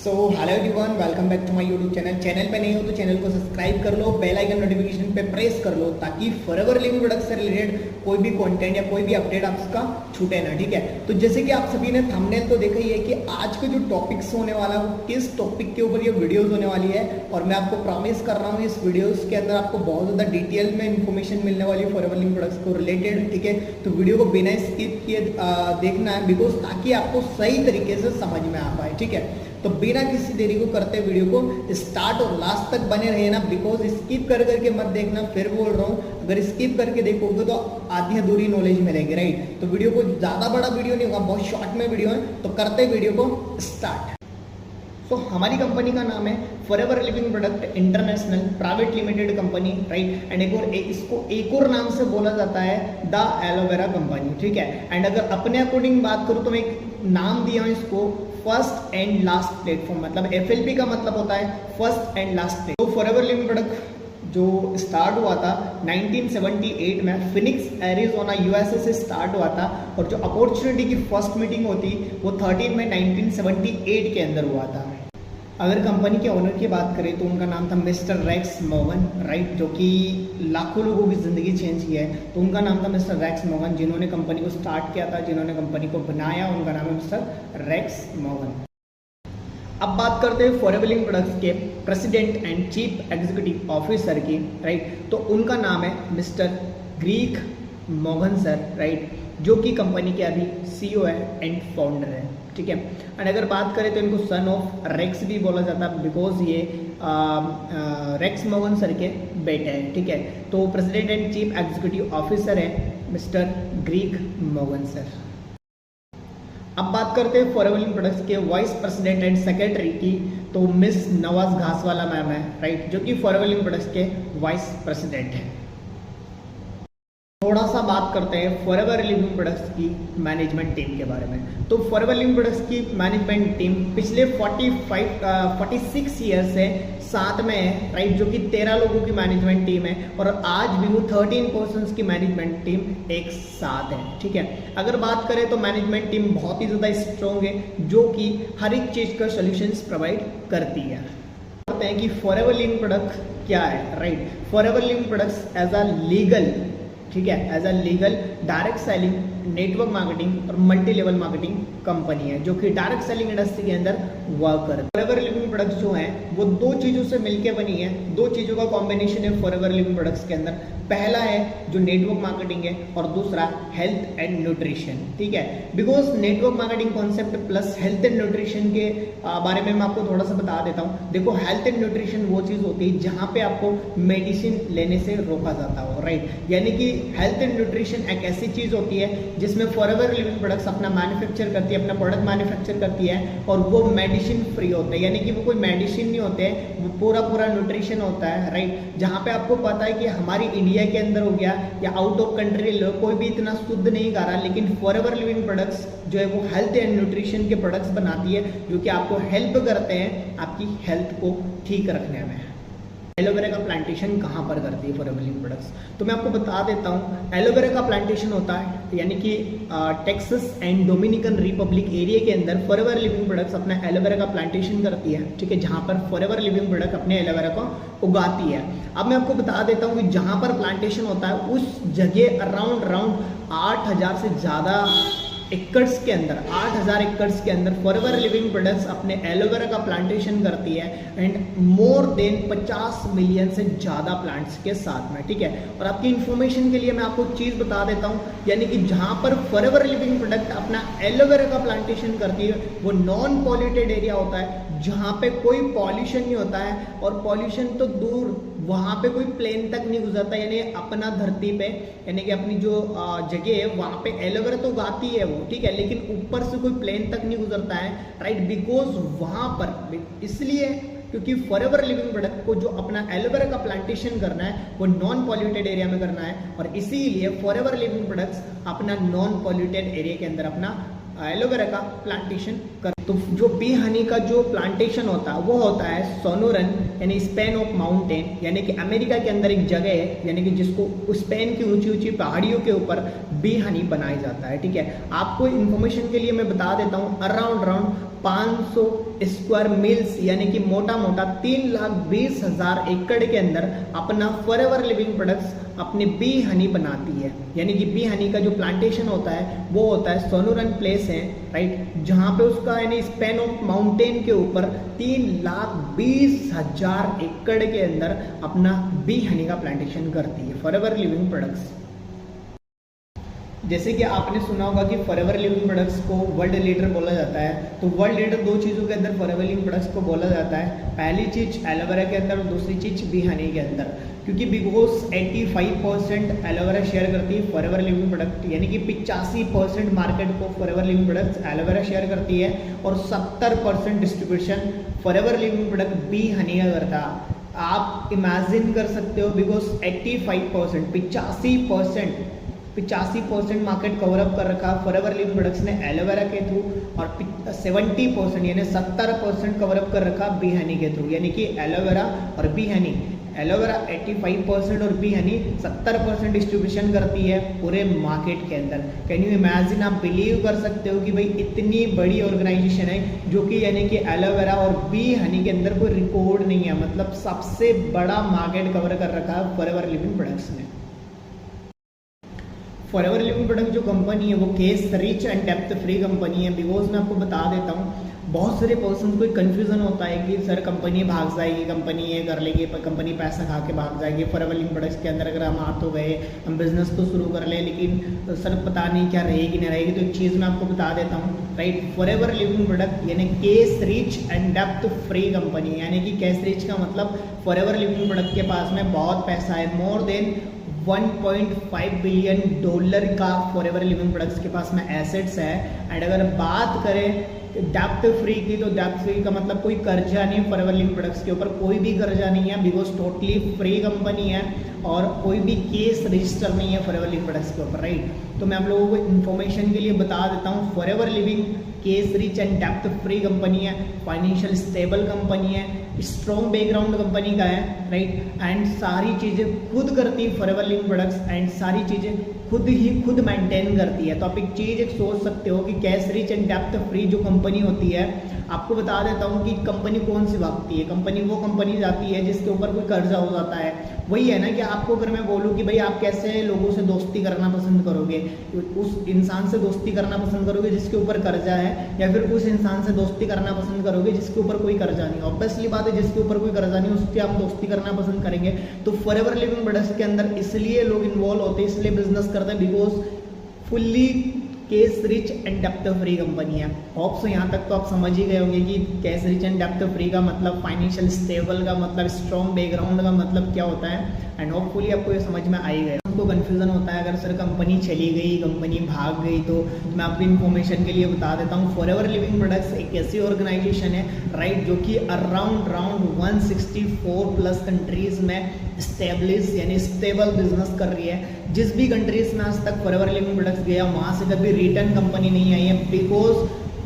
So hello everyone, welcome back to my YouTube channel पे नहीं हो तो चैनल को सब्सक्राइब कर लो, बेल आइकन नोटिफिकेशन पे प्रेस कर लो ताकि फॉरएवर लिविंग प्रोडक्ट से रिलेटेड कोई भी कंटेंट या कोई भी अपडेट आपका छूटे ना। ठीक है, तो जैसे कि आप सभी ने थंबनेल तो देखा ही है कि आज का जो टॉपिक्स होने वाला है वो किस टॉपिक के ऊपर ये वीडियोस होने वाली है। और मैं आपको प्रॉमिस कर रहा हूँ इस वीडियोस के अंदर आपको बहुत ज़्यादा डिटेल में इन्फॉर्मेशन मिलने वाली है फॉरएवर लिविंग प्रोडक्ट्स को रिलेटेड। ठीक है, तो वीडियो को बिना स्किप किए देखना है बिकॉज ताकि आपको सही तरीके से समझ में आ पाए। ठीक है, तो बिना किसी देरी को करते वीडियो को स्टार्ट और लास्ट तक बने रहे ना, बिकॉज स्किप कर करके मत देखना। फिर बोल रहा हूँ, अगर स्किप करके देखोगे तो आधी अधूरी नॉलेज मिलेगी, राइट। तो वीडियो को ज़्यादा बड़ा वीडियो नहीं होगा, बहुत शॉर्ट में वीडियो है, तो करते वीडियो को स्टार्ट। तो हमारी कंपनी का नाम है Forever Living product international private limited company, right. And इसको एक और नाम से बोला जाता है द एलोवेरा कंपनी। ठीक है, एंड अगर अपने अकॉर्डिंग बात करूँ तो मैं एक नाम दिया हूँ इसको फर्स्ट एंड लास्ट प्लेटफॉर्म, मतलब FLP का मतलब होता है फर्स्ट एंड लास्ट प्लेटफॉर्म। तो फॉरएवर लिविंग प्रोडक्ट जो स्टार्ट हुआ था 1978 में फिनिक्स एरिजोना USA से स्टार्ट हुआ था, और जो अपॉर्चुनिटी की फर्स्ट मीटिंग होती वो 13 मई 1978 के अंदर हुआ था। अगर कंपनी के ओनर की बात करें तो उनका नाम था मिस्टर रेक्स मॉर्गन, राइट, जो कि लाखों लोगों की ज़िंदगी चेंज की है। तो उनका नाम था मिस्टर रेक्स मॉर्गन। जिन्होंने कंपनी को स्टार्ट किया था, जिन्होंने कंपनी को बनाया, उनका नाम है मिस्टर रेक्स मॉर्गन। अब बात करते हैं फॉरएवर लिविंग प्रोडक्ट्स के president and chief executive officer की, राइट। तो उनका नाम है mister Greek Morgan sir, right, जो कि कंपनी के अभी CEO है एंड फाउंडर है। ठीक है, एंड अगर बात करें तो इनको सन ऑफ रेक्स भी बोला जाता है बिकॉज ये रेक्स मॉर्गन सर के बेटे हैं। ठीक है, तो president and chief executive officer है मिस्टर ग्रीक मॉर्गन सर। अब बात करते हैं फॉरएवर लिविंग प्रोडक्ट्स के वाइस प्रेसिडेंट एंड सेक्रेटरी की, तो मिस नवाज घासवाला मैम है, राइट, जो कि फॉरएवर लिविंग प्रोडक्ट्स के वाइस प्रेसिडेंट है। थोड़ा सा बात करते हैं फॉरएवर लिविंग प्रोडक्ट्स की मैनेजमेंट टीम के बारे में। तो फॉरएवर लिविंग प्रोडक्ट्स की मैनेजमेंट टीम पिछले 46 ईयर से साथ में है, राइट, जो कि 13 लोगों की मैनेजमेंट टीम है, और आज भी वो 13 पर्सन्स की मैनेजमेंट टीम एक साथ है। ठीक है, अगर बात करें तो मैनेजमेंट टीम बहुत ही ज़्यादा स्ट्रॉन्ग है, जो कि हर एक चीज़ का सोल्यूशंस प्रोवाइड करती है। कहते हैं कि फॉरएवर लिविंग प्रोडक्ट क्या है, right. Forever Living products as a legal, ठीक है, as a legal direct selling, network marketing और मल्टी लेवल मार्केटिंग कंपनी है, जो कि डायरेक्ट सेलिंग इंडस्ट्री के अंदर वर्क करती है। फॉरएवर लिविंग प्रोडक्ट्स जो हैं वो दो चीज़ों से मिलकर बनी है, दो चीज़ों का कॉम्बिनेशन है फॉरएवर लिविंग प्रोडक्ट्स के अंदर। पहला है जो नेटवर्क मार्केटिंग है और दूसरा हेल्थ एंड न्यूट्रिशन। ठीक है, because network marketing concept plus health and nutrition के बारे में मैं आपको थोड़ा सा बता देता हूँ। देखो, हेल्थ एंड न्यूट्रिशन वो चीज़ होती है जहाँ पे आपको मेडिसिन लेने से रोका जाता हो, राइट। यानी कि हेल्थ एंड न्यूट्रिशन एक ऐसी चीज़ होती है जिसमें फॉरएवर लिविंग प्रोडक्ट्स अपना मैन्युफैक्चर करती है, अपना प्रोडक्ट मैन्युफैक्चर करती है, और वो मेडिसिन फ्री होते हैं। यानी कि वो कोई मेडिसिन नहीं होते हैं, वो पूरा न्यूट्रिशन होता है, राइट। जहाँ पे आपको पता है कि हमारी इंडिया के अंदर हो गया या आउट ऑफ कंट्री लो, कोई भी इतना शुद्ध नहीं खा रहा, लेकिन फॉरएवर लिविंग प्रोडक्ट्स जो है वो हेल्थ एंड न्यूट्रिशन के प्रोडक्ट्स बनाती है, जो कि आपको हेल्प करते हैं आपकी हेल्थ को ठीक रखने में। एलोवेरा का प्लांटेशन कहाँ पर करती है फॉरएवर लिविंग प्रोडक्ट्स, तो मैं आपको बता देता हूँ। एलोवेरा का प्लांटेशन होता है यानी कि Texas and Dominican Republic area के अंदर फॉरएवर लिविंग प्रोडक्ट्स अपना एलोवेरा का प्लांटेशन करती है। ठीक है, जहाँ पर फॉरएवर लिविंग प्रोडक्ट अपने एलोवेरा को उगाती है। अब मैं आपको बता देता हूँ कि जहाँ पर प्लांटेशन होता है उस जगह अराउंड 8000 से ज़्यादा एकड़्स के अंदर, 8000 एकड़्स के अंदर फॉरएवर लिविंग प्रोडक्ट्स अपने एलोवेरा का प्लांटेशन करती है, एंड मोर देन 50 मिलियन से ज़्यादा प्लांट्स के साथ में। ठीक है, और आपकी इंफॉर्मेशन के लिए मैं आपको चीज़ बता देता हूँ, यानी कि जहाँ पर फॉरएवर लिविंग प्रोडक्ट अपना एलोवेरा का प्लांटेशन करती है वो नॉन पॉल्यूटेड एरिया होता है, जहाँ पे कोई पॉल्यूशन नहीं होता है, और पॉल्यूशन तो दूर, वहाँ पे कोई प्लेन तक नहीं गुजरता, यानी अपना धरती पे, यानी कि अपनी जो जगह है वहाँ पे एलोवेरा तो उगाती है वो, ठीक है, लेकिन ऊपर से कोई प्लेन तक नहीं गुजरता है, राइट। बिकॉज वहाँ पर इसलिए क्योंकि फॉरएवर लिविंग प्रोडक्ट को जो अपना एलोवेरा का प्लांटेशन करना है वो नॉन पॉल्यूटेड एरिया में करना है, और इसीलिए फॉरएवर लिविंग प्रोडक्ट्स अपना नॉन पॉल्यूटेड एरिया के अंदर अपना एलोवेरा का प्लांटेशन कर। तो जो बी हनी का जो प्लांटेशन होता है वो होता है सोनोरन यानी स्पेन ऑफ माउंटेन, यानी कि अमेरिका के अंदर एक जगह है, यानी कि जिसको स्पेन की ऊंची ऊंची पहाड़ियों के ऊपर बी हनी बनाया जाता है। ठीक है, आपको इन्फॉर्मेशन के लिए मैं बता देता हूँ, अराउंड 500 स्क्वायर मील्स यानी कि मोटा मोटा 3,20,000 एकड़ के अंदर अपना फॉरएवर लिविंग प्रोडक्ट्स अपने बी हनी बनाती है। यानी कि बी हनी का जो प्लांटेशन होता है वो होता है सोनोरन प्लेस है, राइट, जहाँ पे उसका यानी स्पेन ऑफ माउंटेन के ऊपर 3,20,000 एकड़ के अंदर अपना बी हनी का प्लांटेशन करती है फॉरएवर लिविंग प्रोडक्ट्स। जैसे कि आपने सुना होगा कि फॉरएवर लिविंग प्रोडक्ट्स को वर्ल्ड लीडर बोला जाता है। तो वर्ल्ड लीडर दो चीज़ों के अंदर फॉरएवर लिविंग प्रोडक्ट्स को बोला जाता है, पहली चीज़ एलोवेरा के अंदर और दूसरी चीज़ बी हनी के अंदर। क्योंकि बिकॉज 85% एलोवेरा शेयर करती है फॉरएवर लिविंग प्रोडक्ट, यानी कि 85% मार्केट को forever Living products aloe vera share करती है और 70% distribution forever Living product B Honey का करता है। आप इमेजिन कर सकते हो, बिकॉज 85% 85% मार्केट कवर अप कर रखा फॉरएवर लिविंग प्रोडक्ट्स ने एलोवेरा के थ्रू, और 70% यानी 70% कवर अप कर रखा बी हनी के थ्रू, यानी कि एलोवेरा और बी हनी। एलोवेरा 85% और बी हनी 70% डिस्ट्रीब्यूशन करती है पूरे मार्केट के अंदर। कैन यू इमेजिन, आप बिलीव कर सकते हो कि भाई इतनी बड़ी ऑर्गेनाइजेशन है जो कि यानी कि एलोवेरा और बी हनी के अंदर कोई रिकॉर्ड नहीं है, मतलब सबसे बड़ा मार्केट कवर कर रखा है फॉरएवर लिविंग प्रोडक्ट्स ने। फॉरएवर लिविंग प्रोडक्ट जो कंपनी है वो case rich and depth free company है। बिकॉज मैं आपको बता देता हूँ, बहुत सारे पर्सन को कन्फ्यूजन होता है कि सर कंपनी भाग जाएगी, कंपनी ये कर लेगी, कंपनी पैसा खा के भाग जाएगी। फॉरएवर लिविंग प्रोडक्ट्स के अंदर अगर हम आ तो गए, हम बिजनेस तो शुरू कर ले, लेकिन सर पता नहीं क्या रहेगी नहीं रहेगी। तो एक चीज़ मैं आपको बता देता हूँ, राइट, फॉरएवर लिविंग प्रोडक्ट यानी case rich and depth free company, यानी कि केस रिच का मतलब फॉरएवर लिविंग प्रोडक्ट के पास में बहुत पैसा है, मोर देन $1.5 बिलियन का फॉरएवर लिविंग प्रोडक्ट्स के पास में एसेट्स है। एंड अगर बात करें डेप्थ फ्री की, तो डेप्थ फ्री का मतलब कोई कर्जा नहीं है फॉरएवर लिविंग प्रोडक्ट्स के ऊपर, कोई भी कर्जा नहीं है, बिकॉज टोटली फ्री कंपनी है और कोई भी केस रजिस्टर नहीं है फॉरएवर लिविंग प्रोडक्ट्स के ऊपर, राइट। तो मैं आप लोगों को इन्फॉर्मेशन के लिए बता देता हूँ, forever living case rich and depth free company है, फाइनेंशियल स्टेबल कंपनी है, स्ट्रॉन्ग बैकग्राउंड कंपनी का है, राइट, एंड सारी चीज़ें खुद करती है फॉरएवर लिविंग प्रोडक्ट्स, एंड सारी चीज़ें खुद मेंटेन करती है। तो आप एक चीज़ सोच सकते हो कि cash rich and depth free जो कंपनी होती है, आपको बता देता हूँ कि कंपनी कौन सी भागती है। कंपनी वो कंपनी जाती है जिसके ऊपर कोई कर्जा हो जाता है। वही है ना कि आपको अगर मैं बोलूँ कि भाई आप कैसे लोगों से दोस्ती करना पसंद करोगे, उस इंसान से दोस्ती करना पसंद करोगे जिसके ऊपर कर्जा है, या फिर उस इंसान से दोस्ती करना पसंद करोगे जिसके ऊपर कोई कर्जा नहीं। ऑब्वियसली बात है, जिसके ऊपर कोई कर्जा नहीं उससे आप दोस्ती करना पसंद करेंगे। तो फॉरएवर लिविंग प्रोडक्ट्स के अंदर इसलिए लोग इन्वॉल्व होते हैं, इसलिए बिजनेस करते हैं, because fully case rich and depth free company है। होप सो यहाँ तक तो आप समझ ही गए होंगे कि case rich and depth free का मतलब, फाइनेंशियल स्टेबल का मतलब, स्ट्रॉन्ग बैकग्राउंड का मतलब क्या होता है। एंड होपफुली आपको ये समझ में आई गया। हमको कन्फ्यूजन होता है अगर सर कंपनी चली गई, कंपनी भाग गई, तो मैं आपको इन्फॉर्मेशन के लिए बता देता हूँ, फॉरएवर लिविंग प्रोडक्ट्स एक ऐसी ऑर्गेनाइजेशन है, राइट, जो कि अराउंड 164+ कंट्रीज में स्टेब्लिश यानी स्टेबल बिजनेस कर रही है। जिस भी कंट्रीज में आज तक फॉरएवर लिविंग प्रोडक्ट्स गया वहाँ से कभी रिटर्न कंपनी नहीं आई है, बिकॉज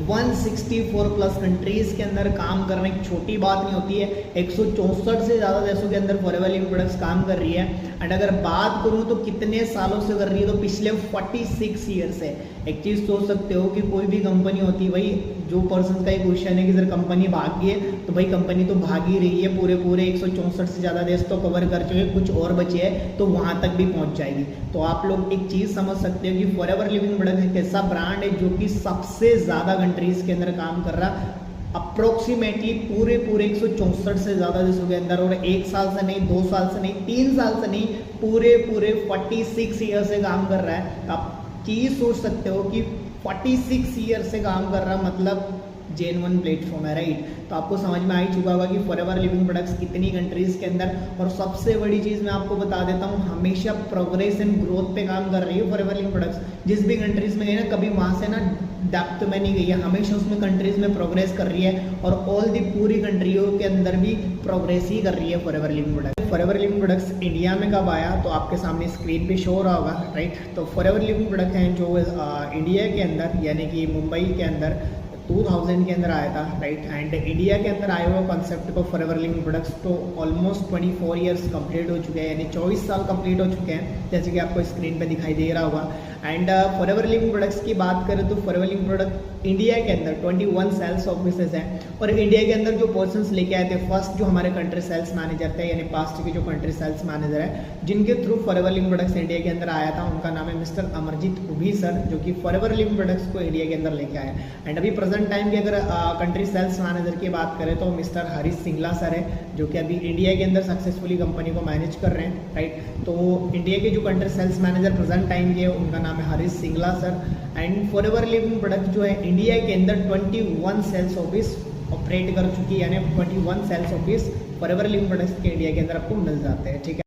164+ कंट्रीज के अंदर काम करना एक छोटी बात नहीं होती है। 164 से ज़्यादा देशों के अंदर फॉरएवर लिविंग प्रोडक्ट्स काम कर रही है। एंड अगर बात करूँ तो कितने सालों से कर रही है, तो पिछले 46 ईयर से। एक चीज़ सोच सकते हो कि कोई भी कंपनी होती है, भाई जो पर्सन का ये क्वेश्चन है कि सर कंपनी भाग गई है, तो भाई कंपनी तो भाग ही रही है, पूरे 164 से ज़्यादा देश तो कवर कर चुके, कुछ और बचे हैं तो वहाँ तक भी पहुँच जाएगी। तो आप लोग एक चीज़ समझ सकते हो कि फॉरएवर लिविंग प्रोडक्ट्स एक ऐसा ब्रांड है जो कि सबसे ज़्यादा कंट्रीज के अंदर काम कर रहा, अप्रोक्सीमेटली पूरे 164 से ज़्यादा देशों के अंदर, और 1 साल से नहीं, 2 साल से नहीं, 3 साल से नहीं, पूरे 46 ईयर से काम कर रहा है। आप चीज़ सोच सकते हो कि 46 ईयर से काम कर रहा मतलब जेन्युइन प्लेटफॉर्म है, राइट। तो आपको समझ में आ ही चुका होगा कि फॉरएवर लिविंग प्रोडक्ट्स कितनी कंट्रीज के अंदर, और सबसे बड़ी चीज़ मैं आपको बता देता हूँ, हमेशा प्रोग्रेस एंड ग्रोथ पे काम कर रही है फॉरएवर लिविंग प्रोडक्ट्स। जिस भी कंट्रीज में गए ना, कभी वहाँ से ना डेप्थ में नहीं गई है, हमेशा उसमें कंट्रीज में प्रोग्रेस कर रही है और ऑल दी पूरी कंट्रियों के अंदर भी प्रोग्रेस ही कर रही है Forever Living product. Forever Living products India में कब आया तो आपके सामने स्क्रीन पे शो हो रहा होगा, राइट। तो फॉरएवर लिविंग प्रोडक्ट हैं जो इंडिया के अंदर यानी कि मुंबई के अंदर 2000 के अंदर आया था, राइट। एंड इंडिया के अंदर आए हुए कॉन्सेप्ट को फॉरएवर लिविंग प्रोडक्ट्स तो ऑलमोस्ट 24 ईयर्स कंप्लीट हो चुके हैं, यानी 24 साल कंप्लीट हो चुके हैं, जैसे कि आपको स्क्रीन पे दिखाई दे रहा होगा। एंड फॉरएवर लिविंग प्रोडक्ट्स की बात करें तो फॉरएवर लिविंग प्रोडक्ट इंडिया के अंदर 21 सेल्स ऑफिसेज हैं और इंडिया के अंदर जो पर्सन्स लेके आए थे, फर्स्ट जो हमारे कंट्री सेल्स मैनेजर थे, यानी पास्ट के जो कंट्री सेल्स मैनेजर है जिनके through forever Living products India के अंदर आया था, उनका नाम है मिस्टर अमरजीत उभी सर, जो कि फॉरएवर लिविंग प्रोडक्ट्स को इंडिया के अंदर लेके आए। एंड अभी प्रेजेंट टाइम की अगर कंट्री सेल्स मैनेजर की बात करें तो मिस्टर हरीश सिंगला सर है, जो कि अभी इंडिया के अंदर सक्सेसफुली कंपनी को मैनेज कर रहे हैं, राइट। तो इंडिया के जो country sales manager present time के उनका नाम है Harish Singla sir. And Forever Living product जो है इंडिया के अंदर 21 सेल्स ऑफिस ऑपरेट कर चुकी है, यानी 21 sales office Forever Living products के इंडिया के अंदर आपको मिल जाते हैं, ठीक है।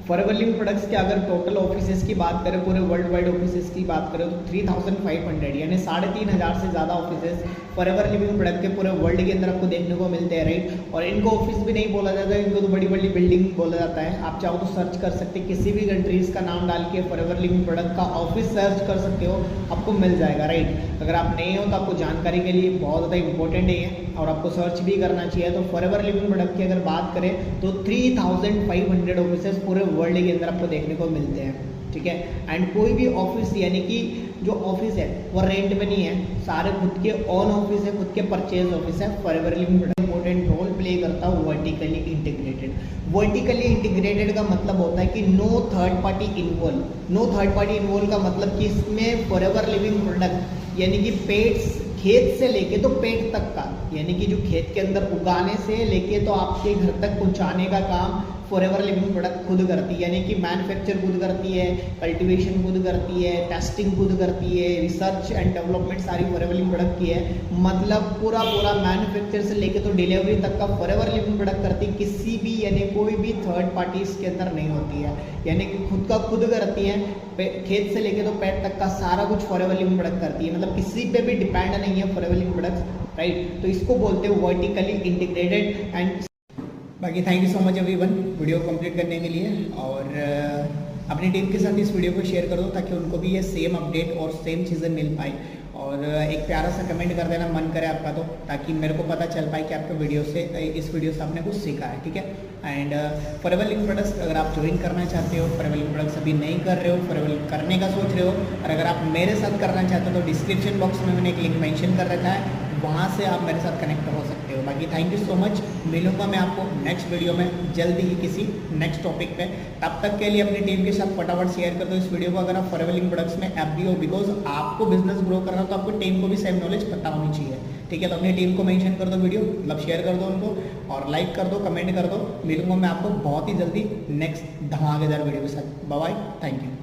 फॉरएवर लिविंग प्रोडक्ट्स के अगर टोटल ऑफिसेज की बात करें, पूरे वर्ल्ड वाइड ऑफिसेज की बात करें तो 3500 यानी 3500 से ज़्यादा ऑफिसेज फॉरएवर लिविंग प्रोडक्ट के पूरे वर्ल्ड के अंदर आपको देखने को मिलते हैं, राइट। और इनको ऑफिस भी नहीं बोला जाता है, इनको तो बड़ी बड़ी बिल्डिंग बोला जाता है। आप चाहो तो सर्च कर सकते हैं, किसी भी कंट्रीज़ का नाम डाल के फॉरएवर लिविंग प्रोडक्ट का ऑफिस सर्च कर सकते हो, आपको मिल जाएगा, राइट। अगर आप नहीं हो तो आपको जानकारी के लिए बहुत ज़्यादा इंपॉर्टेंट है और आपको सर्च भी करना चाहिए। तो फॉरएवर लिविंग प्रोडक्ट की अगर बात करें तो 3500 ऑफिसेज पूरे वर्ल्ड के अंदर आपको देखने को मिलते हैं, ठीक है। एंड कोई भी ऑफिस यानी कि जो ऑफिस है वो रेंट में नहीं है, सारे खुद के ओन ऑफिस है, खुद के परचेज ऑफिस है। Forever Living product important role play करता है वर्टिकली इंटीग्रेटेड। वर्टिकली इंटीग्रेटेड का मतलब होता है कि no third party involve. No third party involve का मतलब कि इसमें फॉरएवर लिविंग प्रोडक्ट यानी कि पेट्स खेत से लेके तो पेट तक का, यानी कि जो खेत के अंदर उगाने से लेके तो आपके घर तक पहुंचाने का काम फॉरएवर लिविंग प्रोडक्ट खुद करती है, यानी कि मैन्युफैक्चर खुद करती है, कल्टीवेशन खुद करती है, टेस्टिंग खुद करती है, रिसर्च एंड डेवलपमेंट सारी फॉरएवर लिविंग प्रोडक्ट की है। मतलब पूरा मैन्युफैक्चर से लेके तो डिलीवरी तक का फॉरएवर लिविंग प्रोडक्ट करती है, किसी भी यानी कोई भी थर्ड पार्टी इसके अंदर नहीं होती है, यानी कि खुद का खुद करती है। खेत से लेके तो पेट तक का सारा कुछ फॉरएवर लिविंग प्रोडक्ट करती है, मतलब किसी पे भी डिपेंड नहीं है फॉरएवर लिविंग प्रोडक्ट्स, राइट। तो इसको बोलते हैं वर्टिकली इंटीग्रेटेड। एंड बाकी thank you so much everyone video complete करने के लिए, और अपनी टीम के साथ इस वीडियो को शेयर कर दो ताकि उनको भी ये सेम अपडेट और सेम चीज़ें मिल पाए। और एक प्यारा सा कमेंट कर देना मन करे आपका तो, ताकि मेरे को पता चल पाए कि आपके वीडियो से इस वीडियो से आपने कुछ सीखा है, ठीक है। एंड फॉरएवर लिविंग प्रोडक्ट्स अगर आप ज्वाइन करना चाहते हो, फॉरएवर लिविंग प्रोडक्ट्स अभी नहीं कर रहे हो, फॉरएवर करने का सोच रहे हो, और अगर आप मेरे साथ करना चाहते हो तो डिस्क्रिप्शन बॉक्स में मैंने एक लिंक मेंशन कर रखा है, वहाँ से आप मेरे साथ कनेक्ट हो सकते हो। बाकी थैंक यू सो मच, मिलूंगा मैं आपको नेक्स्ट वीडियो में जल्दी ही किसी नेक्स्ट टॉपिक पे। तब तक के लिए अपनी टीम के साथ फटाफट शेयर कर दो इस वीडियो को अगर आप फॉरएवर लिविंग प्रोडक्ट्स में एफडी हो, बिकॉज आपको बिजनेस ग्रो करना तो आपको टीम को भी सेम नॉलेज पता होनी चाहिए, ठीक है। तो अपनी टीम को मेंशन कर दो वीडियो, मतलब शेयर कर दो उनको, और लाइक कर दो, कमेंट कर दो। मिलूंगा मैं आपको बहुत ही जल्दी नेक्स्ट धमाकेदार वीडियो के साथ। Bye bye, thank you.